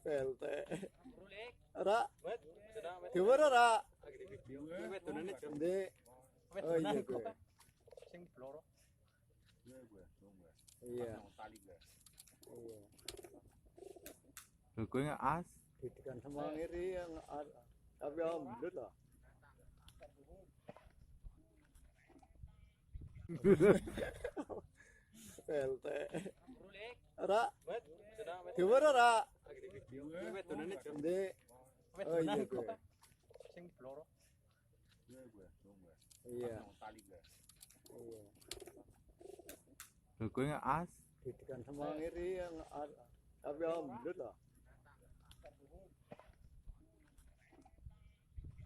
PLT. Ora. Gimana ora? Ndi. Oh iya gue. Sing peloro. Iya. Gue as. Didikan sama ngiri yang tapi alhamdulillah. PLT. Ora. Gimana ora? Ndi. Oh iya gue. Sing peloro. Iya. Gue as. Didikan sama ngiri yang tapi alhamdulillah.